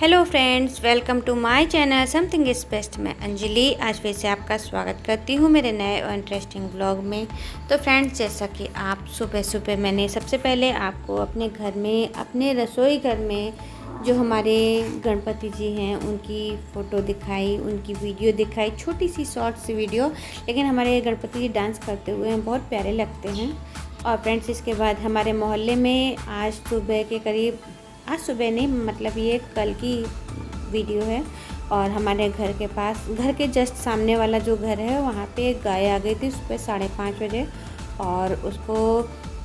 Hello friends, welcome to my channel something is best. मैं अंजलि आज फिर से आपका स्वागत करती हूँ मेरे नए और इंटरेस्टिंग ब्लॉग में। तो फ्रेंड्स, जैसा कि आप सुबह सुबह मैंने सबसे पहले आपको अपने घर में, अपने रसोई घर में जो हमारे गणपति जी हैं उनकी फ़ोटो दिखाई, उनकी वीडियो दिखाई, छोटी सी शॉर्ट सी वीडियो। लेकिन हमारे गणपति जी डांस करते हुए हैं, बहुत प्यारे लगते हैं। और फ्रेंड्स, इसके बाद हमारे मोहल्ले में आज सुबह के करीब, आज सुबह नहीं मतलब ये कल की वीडियो है, और हमारे घर के पास, घर के जस्ट सामने वाला जो घर है वहाँ पे एक गाय आ गई थी सुबह 5:30 बजे। और उसको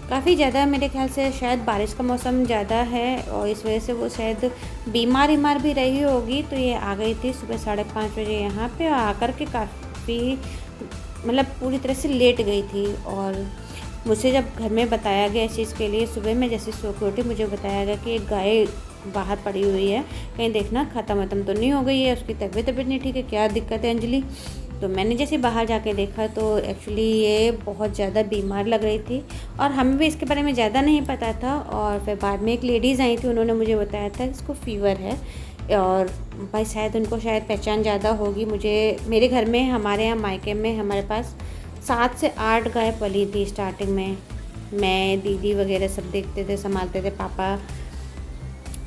काफ़ी ज़्यादा, मेरे ख्याल से शायद बारिश का मौसम ज़्यादा है और इस वजह से वो शायद बीमार भी रही होगी। तो ये आ गई थी सुबह 5:30 बजे यहाँ पे, आकर के काफ़ी मतलब पूरी तरह से लेट गई थी। और मुझे जब घर में बताया गया इस चीज़ के लिए, सुबह में जैसे सो के उठी मुझे बताया गया कि एक गाय बाहर पड़ी हुई है, कहीं देखना ख़त्म तो नहीं हो गई है, उसकी तबीयत नहीं ठीक है, क्या दिक्कत है अंजलि। तो मैंने जैसे बाहर जाके देखा तो एक्चुअली ये बहुत ज़्यादा बीमार लग रही थी और हमें भी इसके बारे में ज़्यादा नहीं पता था। और फिर बाद में एक लेडीज़ आई थी, उन्होंने मुझे बताया था कि इसको फ़ीवर है और भाई शायद उनको पहचान ज़्यादा होगी। मेरे घर में, हमारे यहाँ मायके में हमारे पास 7 से 8 गाय पली थी स्टार्टिंग में। मैं, दीदी वगैरह सब देखते थे, संभालते थे, पापा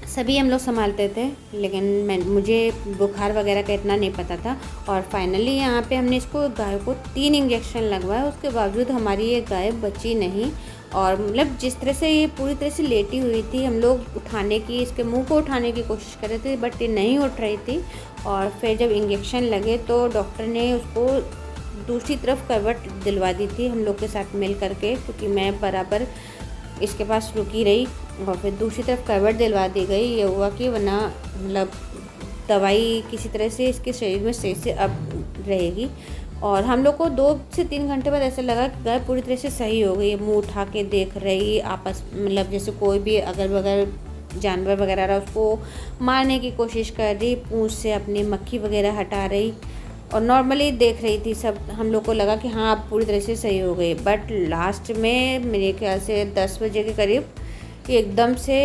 सभी हम लोग संभालते थे। लेकिन मुझे बुखार वगैरह का इतना नहीं पता था। और फाइनली यहाँ पे हमने इसको, गाय को 3 इंजेक्शन लगवाए, उसके बावजूद हमारी ये गाय बची नहीं। और मतलब जिस तरह से ये पूरी तरह से लेटी हुई थी, हम लोग उठाने की, इसके मुंह को उठाने की कोशिश कर रहे थे बट ये नहीं उठ रही थी। और फिर जब इंजेक्शन लगे तो डॉक्टर ने उसको दूसरी तरफ करवट दिलवा दी थी हम लोग के साथ मिल करके, क्योंकि मैं बराबर इसके पास रुकी रही और फिर दूसरी तरफ करवट दिलवा दी गई। ये हुआ कि वरना मतलब दवाई किसी तरह से इसके शरीर में सही से अब रहेगी। और हम लोग को 2 से 3 घंटे बाद ऐसा लगा कि गाय पूरी तरह से सही हो गई। मुँह उठा के देख रही, आपस मतलब जैसे कोई भी अगल बगल जानवर वगैरह रहा उसको मारने की कोशिश कर रही, पूँछ से अपनी मक्खी वगैरह हटा रही और नॉर्मली देख रही थी सब। हम लोग को लगा कि हाँ अब पूरी तरह से सही हो गई। बट लास्ट में मेरे ख्याल से 10 बजे के करीब एकदम से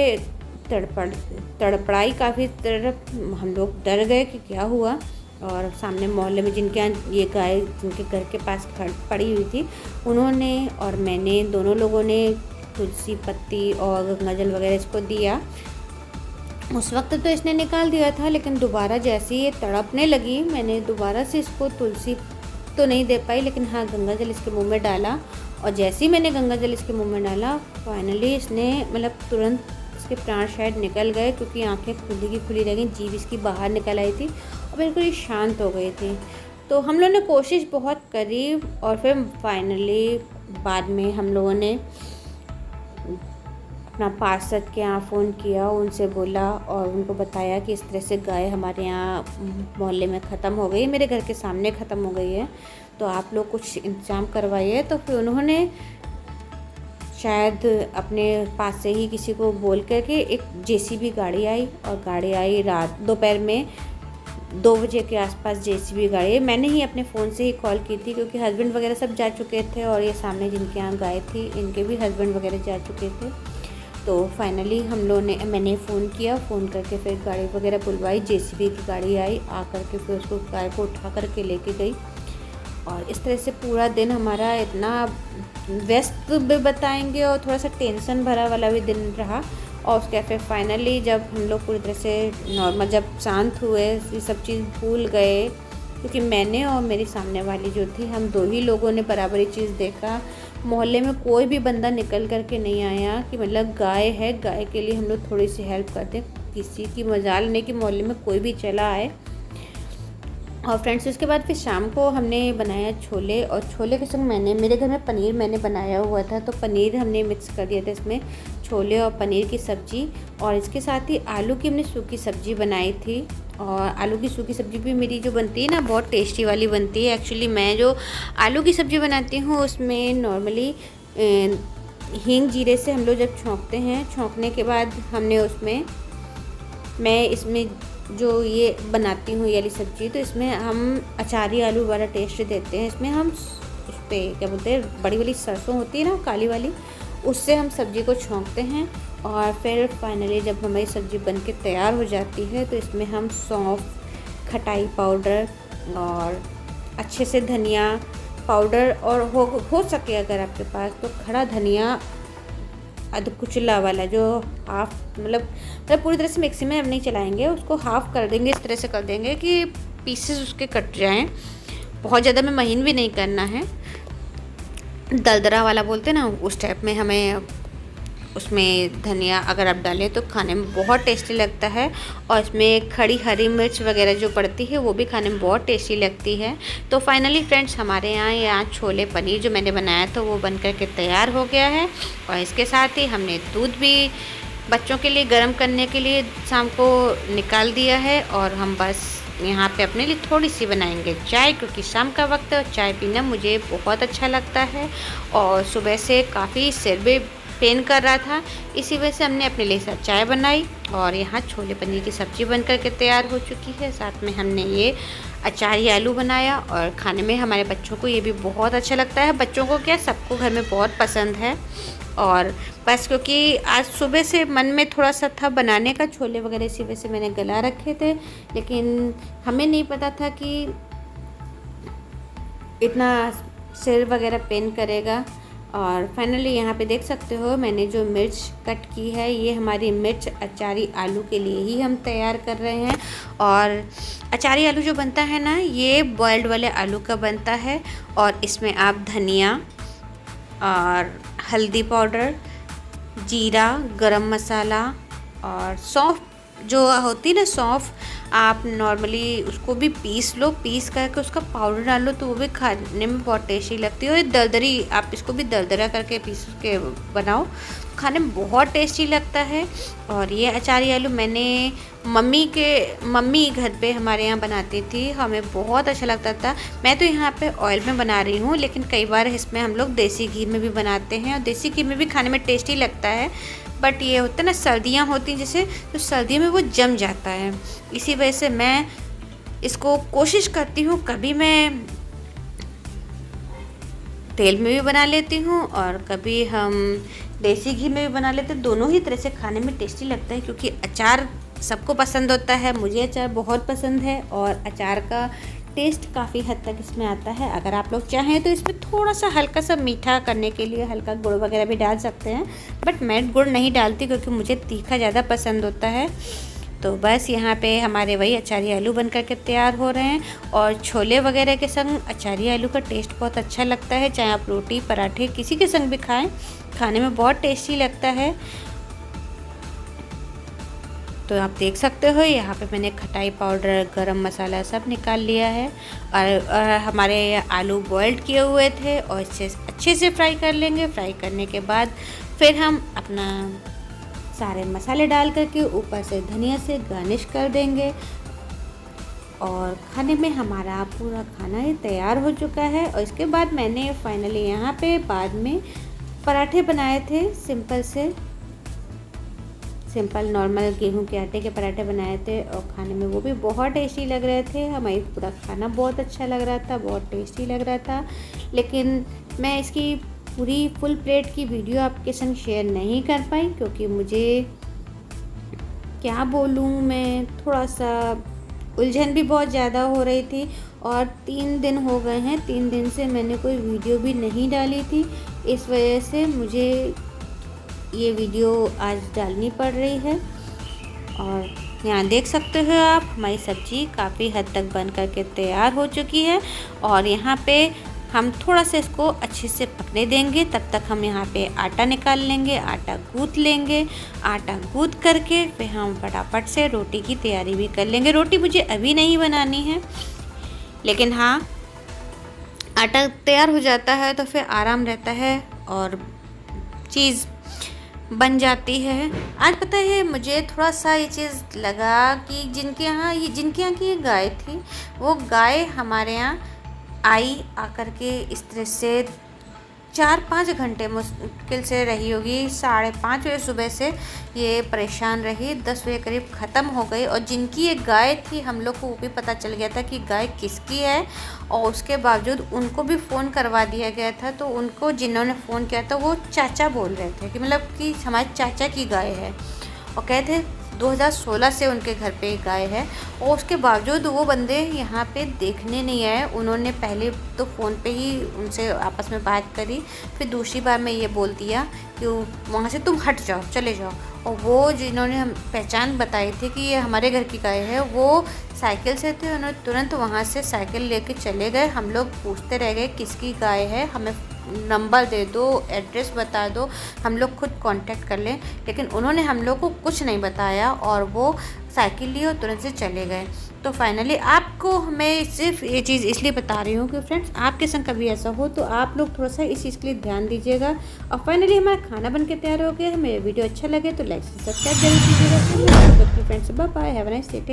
तड़पड़ाई काफ़ी तरफ, हम लोग डर गए कि क्या हुआ। और सामने मोहल्ले में जिनके यहाँ ये गाय, जिनके घर के पास पड़ी हुई थी, उन्होंने और मैंने, दोनों लोगों ने तुलसी पत्ती और गंगाजल वगैरह इसको दिया। उस वक्त तो इसने निकाल दिया था, लेकिन दोबारा जैसे ये तड़पने लगी, मैंने दोबारा से इसको तुलसी तो नहीं दे पाई, लेकिन हाँ गंगाजल इसके मुंह में डाला। और जैसे ही मैंने गंगाजल इसके मुंह में डाला, फाइनली इसने मतलब तुरंत इसके प्राण शायद निकल गए, क्योंकि आंखें खुली की खुली रह गई, जीभ इसकी बाहर निकल आई थी और बिल्कुल ही शांत हो गई थी। तो हम लोगों ने कोशिश बहुत करी और फिर फाइनली बाद में हम लोगों ने अपना पार्षद के यहाँ फ़ोन किया, उनसे बोला और उनको बताया कि इस तरह से गाय हमारे यहाँ मोहल्ले में ख़त्म हो गई, मेरे घर के सामने ख़त्म हो गई है, तो आप लोग कुछ इंतज़ाम करवाइए। तो फिर उन्होंने शायद अपने पास से ही किसी को बोल करके एक जेसीबी गाड़ी आई, और गाड़ी आई रात दोपहर में 2 बजे के आसपास जेसीबी गाड़ी। मैंने ही अपने फ़ोन से ही कॉल की थी, क्योंकि हस्बैंड वगैरह सब जा चुके थे और ये सामने जिनके यहाँ गाय थी इनके भी हस्बैंड वगैरह जा चुके थे। तो फाइनली मैंने फ़ोन किया, फ़ोन करके फिर गाड़ी वगैरह बुलवाई, जेसीबी की गाड़ी आई, आ करके फिर उसको, गाय को उठा करके लेके गई। और इस तरह से पूरा दिन हमारा इतना व्यस्त भी बताएंगे और थोड़ा सा टेंशन भरा वाला भी दिन रहा। और उसके फिर फाइनली जब हम लोग पूरी तरह से नॉर्मल, जब शांत हुए, ये सब चीज़ भूल गए, क्योंकि मैंने और मेरी सामने वाली जो थी, हम 2 ही लोगों ने बराबर ये चीज़ देखा। मोहल्ले में कोई भी बंदा निकल करके नहीं आया कि मतलब गाय है, गाय के लिए हम लोग थोड़ी सी हेल्प कर दें। किसी की मजाल नहीं कि मोहल्ले में कोई भी चला आए। और फ्रेंड्स, उसके बाद फिर शाम को हमने बनाया छोले, और छोले के संग मेरे घर में पनीर मैंने बनाया हुआ था, तो पनीर हमने मिक्स कर दिया था इसमें, छोले और पनीर की सब्ज़ी। और इसके साथ ही आलू की हमने सूखी सब्ज़ी बनाई थी। और आलू की सूखी सब्ज़ी भी मेरी जो बनती है ना, बहुत टेस्टी वाली बनती है। एक्चुअली मैं जो आलू की सब्ज़ी बनाती हूँ उसमें नॉर्मली हींग जीरे से हम लोग जब छौंकते हैं, छौंकने के बाद मैं इसमें जो ये बनाती हूँ ये वाली सब्ज़ी, तो इसमें हम अचारी आलू वाला टेस्ट देते हैं। इसमें हम उस पर क्या बोलते हैं, बड़ी वाली सरसों होती है ना, काली वाली, उससे हम सब्ज़ी को छौंकते हैं और फिर फाइनली जब हमारी सब्ज़ी बनके तैयार हो जाती है तो इसमें हम सौंफ, खटाई पाउडर और अच्छे से धनिया पाउडर और हो सके अगर आपके पास तो खड़ा धनिया अधकुचला वाला जो हाफ मतलब पूरी तरह से मिक्सी में हम नहीं चलाएंगे, उसको हाफ़ कर देंगे, इस तरह से कर देंगे कि पीसेस उसके कट जाएं। बहुत ज़्यादा में महीन भी नहीं करना है, दरदरा वाला बोलते हैं ना, उस टाइप में हमें उसमें धनिया अगर आप डालें तो खाने में बहुत टेस्टी लगता है। और इसमें खड़ी हरी मिर्च वगैरह जो पड़ती है वो भी खाने में बहुत टेस्टी लगती है। तो फाइनली फ्रेंड्स हमारे यहाँ छोले पनीर जो मैंने बनाया था वो बन कर के तैयार हो गया है। और इसके साथ ही हमने दूध भी बच्चों के लिए गर्म करने के लिए शाम को निकाल दिया है। और हम बस यहाँ पे अपने लिए थोड़ी सी बनाएंगे चाय, क्योंकि शाम का वक्त है और चाय पीना मुझे बहुत अच्छा लगता है। और सुबह से काफ़ी सिर भी पेन कर रहा था, इसी वजह से हमने अपने लिए साथ चाय बनाई। और यहाँ छोले पनीर की सब्ज़ी बन कर के तैयार हो चुकी है। साथ में हमने ये अचारी आलू बनाया और खाने में हमारे बच्चों को ये भी बहुत अच्छा लगता है। बच्चों को क्या, सबको घर में बहुत पसंद है। और बस क्योंकि आज सुबह से मन में थोड़ा सा था बनाने का छोले वगैरह, इसी वजह से मैंने गला रखे थे, लेकिन हमें नहीं पता था कि इतना सिर वगैरह पेन करेगा। और फाइनली यहाँ पे देख सकते हो मैंने जो मिर्च कट की है, ये हमारी मिर्च अचारी आलू के लिए ही हम तैयार कर रहे हैं। और अचारी आलू जो बनता है ना, ये बॉयल्ड वाले आलू का बनता है। और इसमें आप धनिया और हल्दी पाउडर, जीरा, गरम मसाला और सौंफ जो होती है ना, सौंफ आप नॉर्मली उसको भी पीस लो, पीस करके उसका पाउडर डाल लो तो वो भी खाने में बहुत टेस्टी लगती है। और दरदरी आप इसको भी दरदरा करके पीस के बनाओ, खाने में बहुत टेस्टी लगता है। और ये अचारी आलू मैंने मम्मी घर पे हमारे यहाँ बनाती थी, हमें बहुत अच्छा लगता था। मैं तो यहाँ पे ऑयल में बना रही हूँ, लेकिन कई बार इसमें हम लोग देसी घी में भी बनाते हैं और देसी घी में भी खाने में टेस्टी लगता है। बट ये होता है ना, सर्दियाँ होती जैसे, तो सर्दियों में वो जम जाता है, इसी वजह से मैं इसको कोशिश करती हूँ कभी मैं तेल में भी बना लेती हूँ और कभी हम देसी घी में भी बना लेते हैं। दोनों ही तरह से खाने में टेस्टी लगता है, क्योंकि अचार सबको पसंद होता है। मुझे अचार बहुत पसंद है और अचार का टेस्ट काफ़ी हद तक इसमें आता है। अगर आप लोग चाहें तो इसमें थोड़ा सा हल्का सा मीठा करने के लिए हल्का गुड़ वगैरह भी डाल सकते हैं, बट मैं गुड़ नहीं डालती क्योंकि मुझे तीखा ज़्यादा पसंद होता है। तो बस यहाँ पे हमारे वही अचारी आलू बन कर के तैयार हो रहे हैं। और छोले वगैरह के संग अचारी आलू का टेस्ट बहुत अच्छा लगता है, चाहे आप रोटी पराठे किसी के संग भी खाएं, खाने में बहुत टेस्टी लगता है। तो आप देख सकते हो यहाँ पे मैंने खटाई पाउडर, गरम मसाला सब निकाल लिया है। और हमारे आलू बॉइल्ड किए हुए थे और इसे अच्छे से फ्राई कर लेंगे। फ्राई करने के बाद फिर हम अपना सारे मसाले डाल करके ऊपर से धनिया से गार्निश कर देंगे। और खाने में हमारा पूरा खाना ये तैयार हो चुका है। और इसके बाद मैंने फाइनली यहाँ पे बाद में पराठे बनाए थे, सिंपल नॉर्मल गेहूं के आटे के पराठे बनाए थे और खाने में वो भी बहुत टेस्टी लग रहे थे। हमारी पूरा खाना बहुत अच्छा लग रहा था, बहुत टेस्टी लग रहा था। लेकिन मैं इसकी पूरी फुल प्लेट की वीडियो आपके संग शेयर नहीं कर पाई, क्योंकि मुझे क्या बोलूँ, मैं थोड़ा सा उलझन भी बहुत ज़्यादा हो रही थी। और 3 दिन हो गए हैं, 3 दिन से मैंने कोई वीडियो भी नहीं डाली थी, इस वजह से मुझे ये वीडियो आज डालनी पड़ रही है। और यहाँ देख सकते हो आप हमारी सब्ज़ी काफ़ी हद तक बन कर के तैयार हो चुकी है। और यहाँ पे हम थोड़ा सा इसको अच्छे से पकने देंगे, तब तक हम यहाँ पे आटा निकाल लेंगे, आटा गूँथ लेंगे। आटा गूँथ करके फिर हम फटाफट से रोटी की तैयारी भी कर लेंगे। रोटी मुझे अभी नहीं बनानी है, लेकिन हाँ आटा तैयार हो जाता है तो फिर आराम रहता है और चीज़ बन जाती है। आज पता है मुझे थोड़ा सा ये चीज़ लगा कि जिनके यहाँ की ये गाय थी, वो गाय हमारे यहाँ आई आकर के इस तरह से 4-5 घंटे मुश्किल से रही होगी। 5:30 बजे सुबह से ये परेशान रही, 10 बजे करीब ख़त्म हो गई। और जिनकी एक गाय थी, हम लोग को वो भी पता चल गया था कि गाय किसकी है, और उसके बावजूद उनको भी फ़ोन करवा दिया गया था। तो उनको जिन्होंने फ़ोन किया था वो चाचा बोल रहे थे कि मतलब कि हमारे चाचा की गाय है, और कहते 2016 से उनके घर पे एक गाय है। और उसके बावजूद वो बंदे यहाँ पे देखने नहीं आए। उन्होंने पहले तो फ़ोन पे ही उनसे आपस में बात करी, फिर दूसरी बार में ये बोल दिया कि वहाँ से तुम हट जाओ, चले जाओ। और वो जिन्होंने हम पहचान बताई थी कि ये हमारे घर की गाय है, वो साइकिल से थे, उन्होंने तुरंत वहाँ से साइकिल लेके चले गए। हम लोग पूछते रह गए किसकी गाय है, हमें नंबर दे दो, एड्रेस बता दो, हम लोग खुद कांटेक्ट कर लें। लेकिन उन्होंने हम लोग को कुछ नहीं बताया और वो साइकिल लिए और तुरंत से चले गए। तो फाइनली आपको मैं सिर्फ ये चीज़ इसलिए बता रही हूँ कि फ्रेंड्स आपके संग कभी ऐसा हो तो आप लोग थोड़ा सा इस चीज़ के लिए ध्यान दीजिएगा। और फाइनली हमारा खाना बन के तैयार हो गया है। मेरा वीडियो अच्छा लगे तो लाइक सब्सक्राइब जरूर कीजिएगा। Friends bye bye, have a nice day.